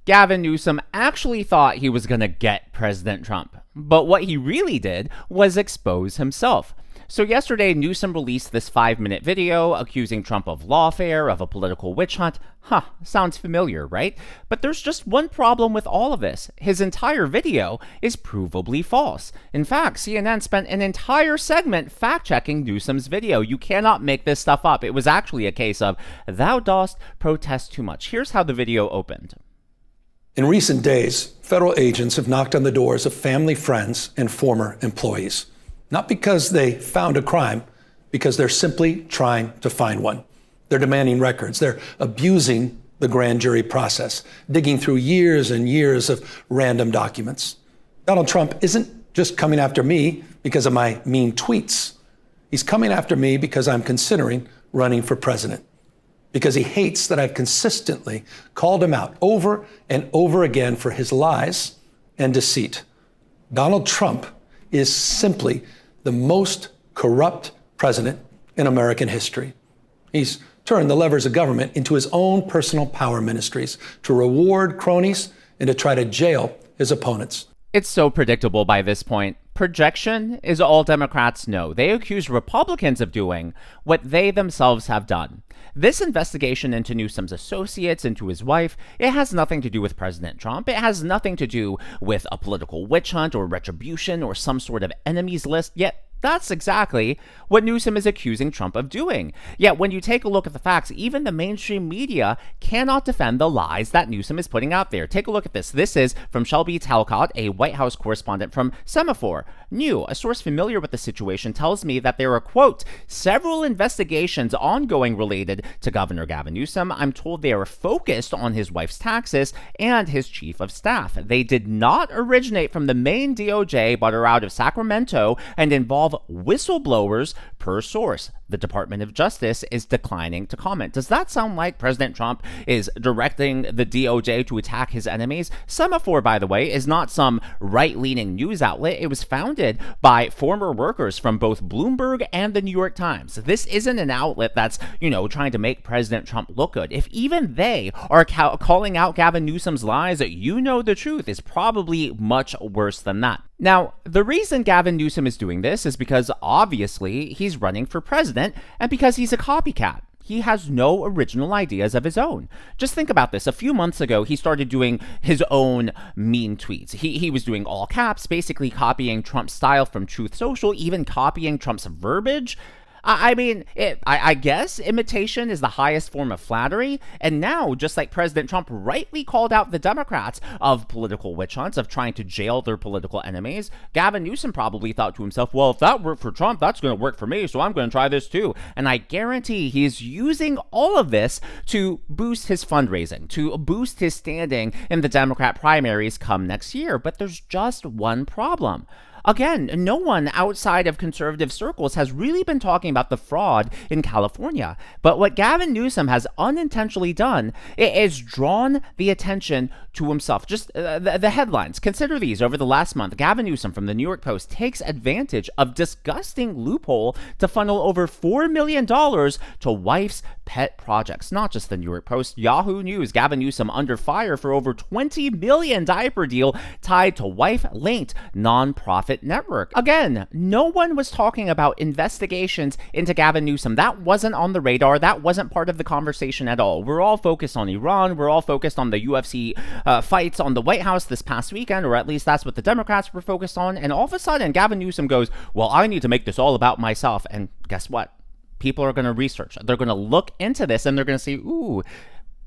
Gavin Newsom actually thought he was going to get President Trump. But what he really did was expose himself. So yesterday, Newsom released this 5-minute video accusing Trump of lawfare, of a political witch hunt. Sounds familiar, right? But there's just one problem with all of this. His entire video is provably false. In fact, CNN spent an entire segment fact-checking Newsom's video. You cannot make this stuff up. It was actually a case of, thou dost protest too much. Here's how the video opened. In recent days, federal agents have knocked on the doors of family, friends, and former employees. Not because they found a crime, because they're simply trying to find one. They're demanding records. They're abusing the grand jury process, digging through years and years of random documents. Donald Trump isn't just coming after me because of my mean tweets. He's coming after me because I'm considering running for president, because he hates that I've consistently called him out over and over again for his lies and deceit. Donald Trump is simply the most corrupt president in American history. He's turned the levers of government into his own personal power ministries to reward cronies and to try to jail his opponents. It's so predictable by this point. Projection is all Democrats know. They accuse Republicans of doing what they themselves have done. This investigation into Newsom's associates, into his wife, it has nothing to do with President Trump. It has nothing to do with a political witch hunt or retribution or some sort of enemies list, yet that's exactly what Newsom is accusing Trump of doing. Yet when you take a look at the facts, even the mainstream media cannot defend the lies that Newsom is putting out there. Take a look at this. This is from Shelby Talcott, a White House correspondent from Semafor. A source familiar with the situation tells me that there are, quote, several investigations ongoing related to Governor Gavin Newsom. I'm told they are focused on his wife's taxes and his chief of staff. They did not originate from the main DOJ, but are out of Sacramento and involve whistleblowers per source. The Department of Justice is declining to comment. Does that sound like President Trump is directing the DOJ to attack his enemies? Semafor, by the way, is not some right-leaning news outlet. It was founded by former workers from both Bloomberg and the New York Times. This isn't an outlet that's, trying to make President Trump look good. If even they are calling out Gavin Newsom's lies, the truth is probably much worse than that. Now, the reason Gavin Newsom is doing this is because obviously he's running for president and because he's a copycat. He has no original ideas of his own. Just think about this. A few months ago, he started doing his own mean tweets. He was doing all caps, basically copying Trump's style from Truth Social, even copying Trump's verbiage. I guess imitation is the highest form of flattery. And now, just like President Trump rightly called out the Democrats of political witch hunts, of trying to jail their political enemies, Gavin Newsom probably thought to himself, well, if that worked for Trump, that's going to work for me, so I'm going to try this too. And I guarantee he's using all of this to boost his fundraising, to boost his standing in the Democrat primaries come next year. But there's just one problem. Again, no one outside of conservative circles has really been talking about the fraud in California. But what Gavin Newsom has unintentionally done is drawn the attention to himself. Just the headlines. Consider these. Over the last month, Gavin Newsom from the New York Post takes advantage of disgusting loophole to funnel over $4 million to wife's pet projects. Not just the New York Post. Yahoo News. Gavin Newsom under fire for over $20 million diaper deal tied to wife-linked nonprofit network. Again, no one was talking about investigations into Gavin Newsom. That wasn't on the radar. That wasn't part of the conversation at all. We're all focused on Iran. We're all focused on the UFC fights on the White House this past weekend, or at least that's what the Democrats were focused on. And all of a sudden, Gavin Newsom goes, well, I need to make this all about myself. And guess what? People are going to research. They're going to look into this and they're going to see, ooh,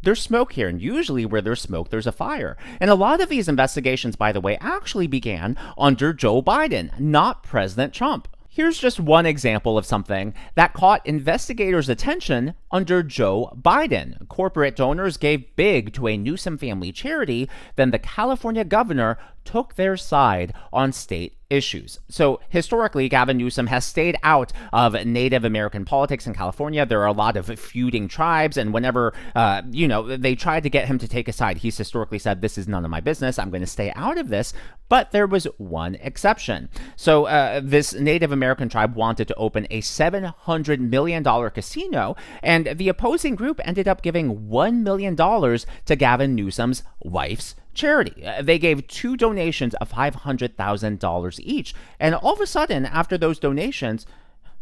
there's smoke here, and usually where there's smoke, there's a fire. And a lot of these investigations, by the way, actually began under Joe Biden, not President Trump. Here's just one example of something that caught investigators' attention under Joe Biden. Corporate donors gave big to a Newsom family charity, then the California governor took their side on state issues. So historically, Gavin Newsom has stayed out of Native American politics in California. There are a lot of feuding tribes, and whenever, they tried to get him to take a side, he's historically said, this is none of my business. I'm going to stay out of this. But there was one exception. So this Native American tribe wanted to open a $700 million casino, and the opposing group ended up giving $1 million to Gavin Newsom's wife's charity. They gave 2 donations of $500,000 each. And all of a sudden, after those donations,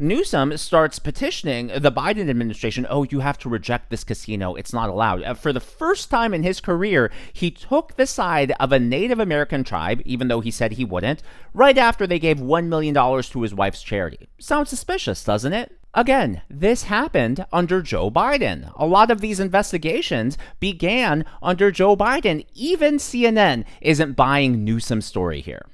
Newsom starts petitioning the Biden administration, oh, you have to reject this casino. It's not allowed. For the first time in his career, he took the side of a Native American tribe, even though he said he wouldn't, right after they gave $1 million to his wife's charity. Sounds suspicious, doesn't it? Again, this happened under Joe Biden. A lot of these investigations began under Joe Biden. Even CNN isn't buying Newsom's story here.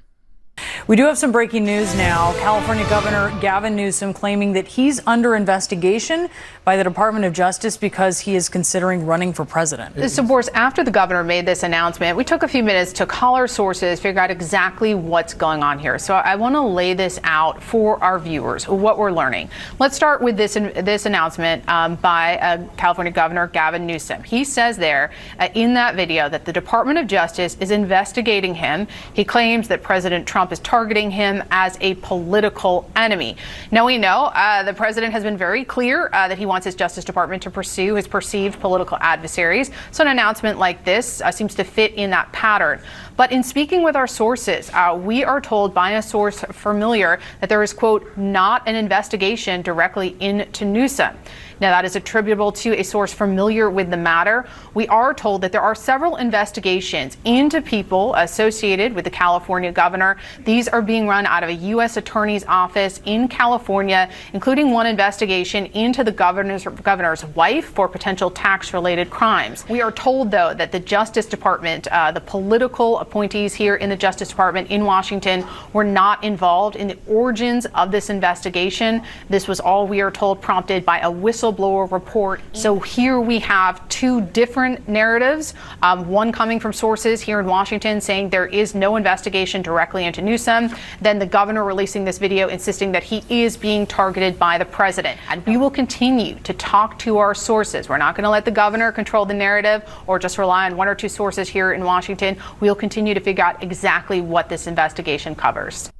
We do have some breaking news now. California Governor Gavin Newsom claiming that he's under investigation by the Department of Justice because he is considering running for president. This, of course, after the governor made this announcement, we took a few minutes to call our sources, figure out exactly what's going on here. So I want to lay this out for our viewers, what we're learning. Let's start with this announcement by California Governor Gavin Newsom. He says there in that video that the Department of Justice is investigating him. He claims that President Trump is targeting him as a political enemy. Now, we know the president has been very clear that he wants his Justice Department to pursue his perceived political adversaries. So an announcement like this seems to fit in that pattern. But in speaking with our sources, we are told by a source familiar that there is, quote, not an investigation directly into Newsom. Now, that is attributable to a source familiar with the matter. We are told that there are several investigations into people associated with the California governor. These are being run out of a U.S. attorney's office in California, including one investigation into the governor's wife for potential tax-related crimes. We are told, though, that the Justice Department, the political appointees here in the Justice Department in Washington, were not involved in the origins of this investigation. This was all, we are told, prompted by a whistleblower report. So here we have 2 different narratives, one coming from sources here in Washington saying there is no investigation directly into Newsom, then the governor releasing this video insisting that he is being targeted by the president. And we will continue to talk to our sources. We're not going to let the governor control the narrative or just rely on 1 or 2 sources here in Washington. We'll continue to figure out exactly what this investigation covers.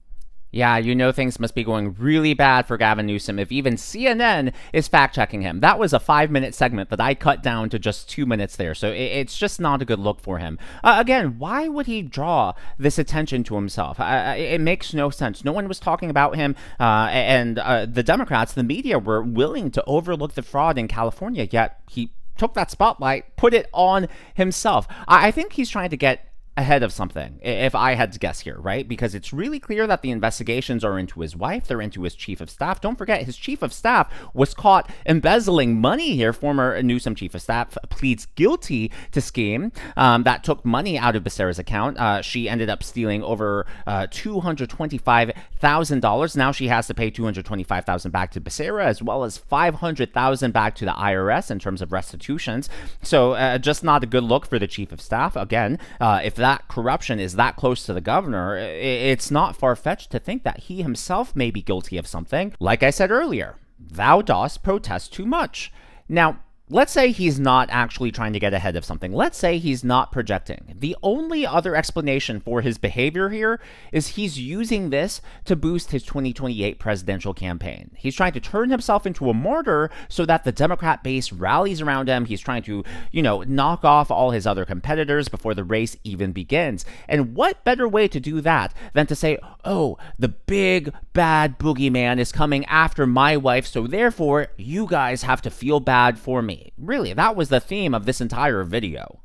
Yeah, you know things must be going really bad for Gavin Newsom if even CNN is fact-checking him. That was a 5-minute segment that I cut down to just 2 minutes there, so it's just not a good look for him. Again, why would he draw this attention to himself? It makes no sense. No one was talking about him, and the Democrats, the media, were willing to overlook the fraud in California, yet he took that spotlight, put it on himself. I think he's trying to get ahead of something, if I had to guess here, right? Because it's really clear that the investigations are into his wife, they're into his chief of staff. Don't forget, his chief of staff was caught embezzling money here. Former Newsom chief of staff pleads guilty to scheme that took money out of Becerra's account. She ended up stealing over $225,000. Now she has to pay $225,000 back to Becerra, as well as $500,000 back to the IRS in terms of restitutions. So just not a good look for the chief of staff. Again, if that corruption is that close to the governor, it's not far-fetched to think that he himself may be guilty of something. Like I said earlier, thou dost protest too much. Now, let's say he's not actually trying to get ahead of something. Let's say he's not projecting. The only other explanation for his behavior here is he's using this to boost his 2028 presidential campaign. He's trying to turn himself into a martyr so that the Democrat base rallies around him. He's trying to, knock off all his other competitors before the race even begins. And what better way to do that than to say, oh, the big bad boogeyman is coming after my wife, so therefore you guys have to feel bad for me. Really, that was the theme of this entire video.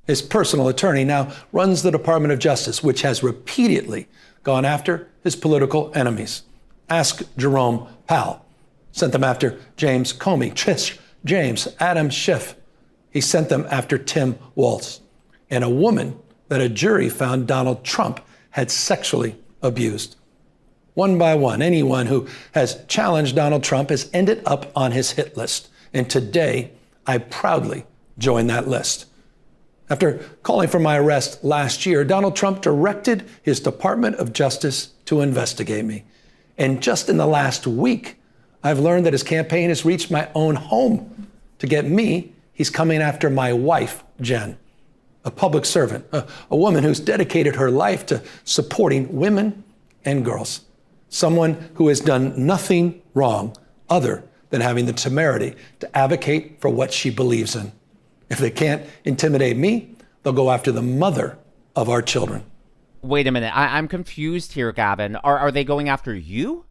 His personal attorney now runs the Department of Justice, which has repeatedly gone after his political enemies. Ask Jerome Powell. Sent them after James Comey, Tish James, Adam Schiff. He sent them after Tim Walz, and a woman that a jury found Donald Trump had sexually abused. One by one, anyone who has challenged Donald Trump has ended up on his hit list. And today, I proudly join that list. After calling for my arrest last year, Donald Trump directed his Department of Justice to investigate me. And just in the last week, I've learned that his campaign has reached my own home. To get me, he's coming after my wife, Jen, a public servant, a woman who's dedicated her life to supporting women and girls, someone who has done nothing wrong other than having the temerity to advocate for what she believes in. If they can't intimidate me, they'll go after the mother of our children. Wait a minute. I'm confused here, Gavin. Are they going after you?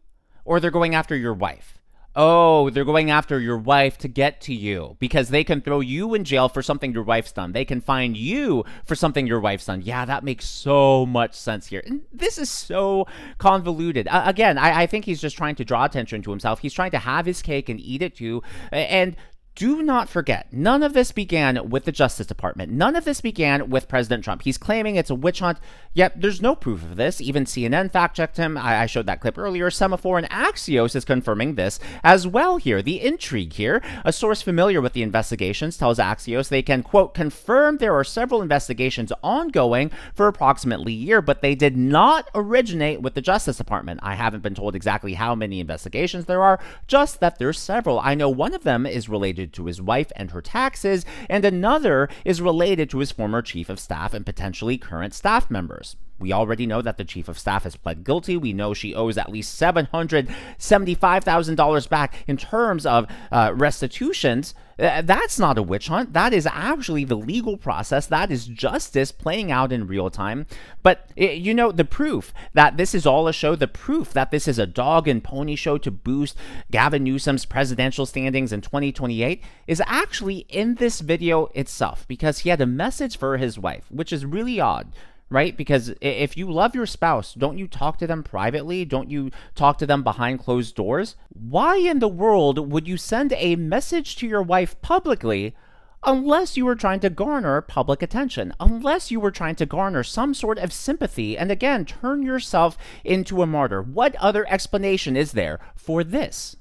Or they're going after your wife? Oh, they're going after your wife to get to you because they can throw you in jail for something your wife's done. They can fine you for something your wife's done. Yeah, that makes so much sense here. And this is so convoluted. Again, I think he's just trying to draw attention to himself. He's trying to have his cake and eat it too. And do not forget, none of this began with the Justice Department. None of this began with President Trump. He's claiming it's a witch hunt, yet there's no proof of this. Even CNN fact-checked him. I showed that clip earlier. Semafor and Axios is confirming this as well here. The intrigue here. A source familiar with the investigations tells Axios they can, quote, confirm there are several investigations ongoing for approximately a year, but they did not originate with the Justice Department. I haven't been told exactly how many investigations there are, just that there's several. I know one of them is related to his wife and her taxes, and another is related to his former chief of staff and potentially current staff members. We already know that the chief of staff has pled guilty. We know she owes at least $775,000 back in terms of restitutions. That's not a witch hunt. That is actually the legal process. That is justice playing out in real time. But, you know, the proof that this is all a show, the proof that this is a dog and pony show to boost Gavin Newsom's presidential standings in 2028 is actually in this video itself, because he had a message for his wife, which is really odd. Right? Because if you love your spouse, don't you talk to them privately? Don't you talk to them behind closed doors? Why in the world would you send a message to your wife publicly unless you were trying to garner public attention, unless you were trying to garner some sort of sympathy and, again, turn yourself into a martyr? What other explanation is there for this?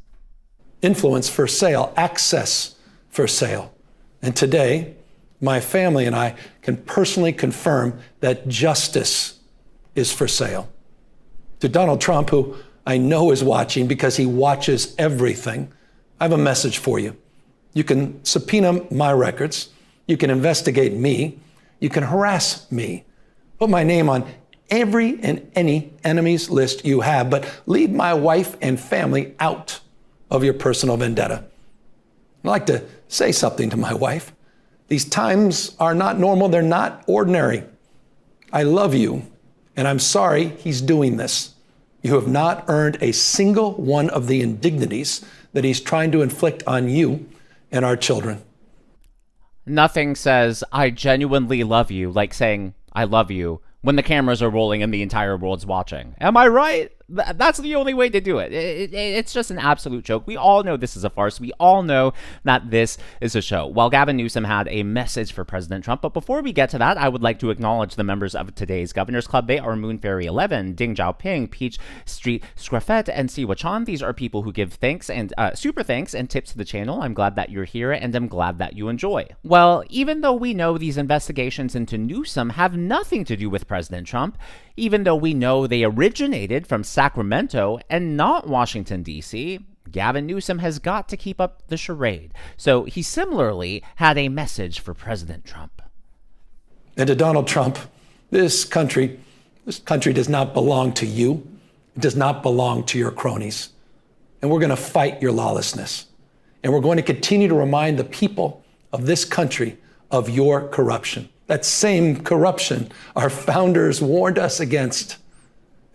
Influence for sale, access for sale. And today, my family and I can personally confirm that justice is for sale. To Donald Trump, who I know is watching because he watches everything, I have a message for you. You can subpoena my records. You can investigate me. You can harass me. Put my name on every and any enemies list you have, but leave my wife and family out of your personal vendetta. I'd like to say something to my wife. These times are not normal. They're not ordinary. I love you, and I'm sorry he's doing this. You have not earned a single one of the indignities that he's trying to inflict on you and our children. Nothing says, I genuinely love you, like saying, I love you, when the cameras are rolling and the entire world's watching. Am I right? That's the only way to do it. It's just an absolute joke. We all know this is a farce. We all know that this is a show. Well, Gavin Newsom had a message for President Trump. But before we get to that, I would like to acknowledge the members of today's Governor's Club. They are Moon Fairy 11, Ding Xiaoping, Peach Street Scruffet, and Siwa Chan. These are people who give thanks and super thanks and tips to the channel. I'm glad that you're here, and I'm glad that you enjoy. Well, even though we know these investigations into Newsom have nothing to do with President Trump, even though we know they originated from Sacramento and not Washington, D.C., Gavin Newsom has got to keep up the charade. So he similarly had a message for President Trump. And to Donald Trump, this country does not belong to you. It does not belong to your cronies. And we're going to fight your lawlessness. And we're going to continue to remind the people of this country of your corruption. That same corruption our founders warned us against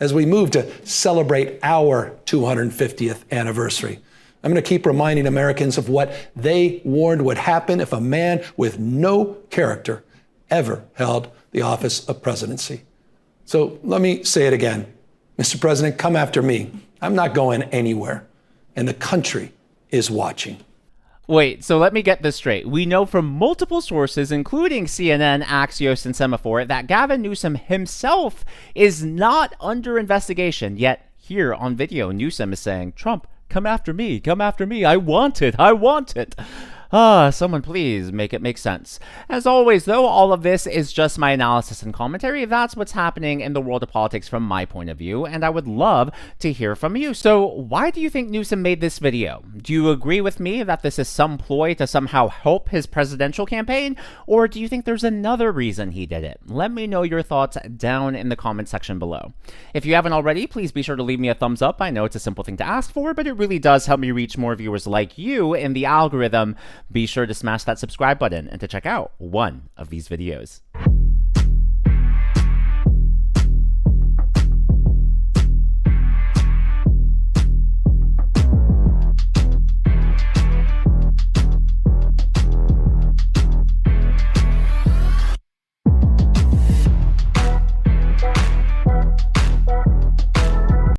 as we move to celebrate our 250th anniversary. I'm going to keep reminding Americans of what they warned would happen if a man with no character ever held the office of presidency. So let me say it again. Mr. President, come after me. I'm not going anywhere. And the country is watching. Wait, so let me get this straight. We know from multiple sources, including CNN, Axios, and Semafor, that Gavin Newsom himself is not under investigation. Yet here on video, Newsom is saying, Trump, come after me, I want it. Someone please make it make sense. As always, though, all of this is just my analysis and commentary. That's what's happening in the world of politics from my point of view, and I would love to hear from you. So why do you think Newsom made this video? Do you agree with me that this is some ploy to somehow help his presidential campaign, or do you think there's another reason he did it? Let me know your thoughts down in the comment section below. If you haven't already, please be sure to leave me a thumbs up. I know it's a simple thing to ask for, but it really does help me reach more viewers like you in the algorithm Be sure to smash that subscribe button and to check out one of these videos.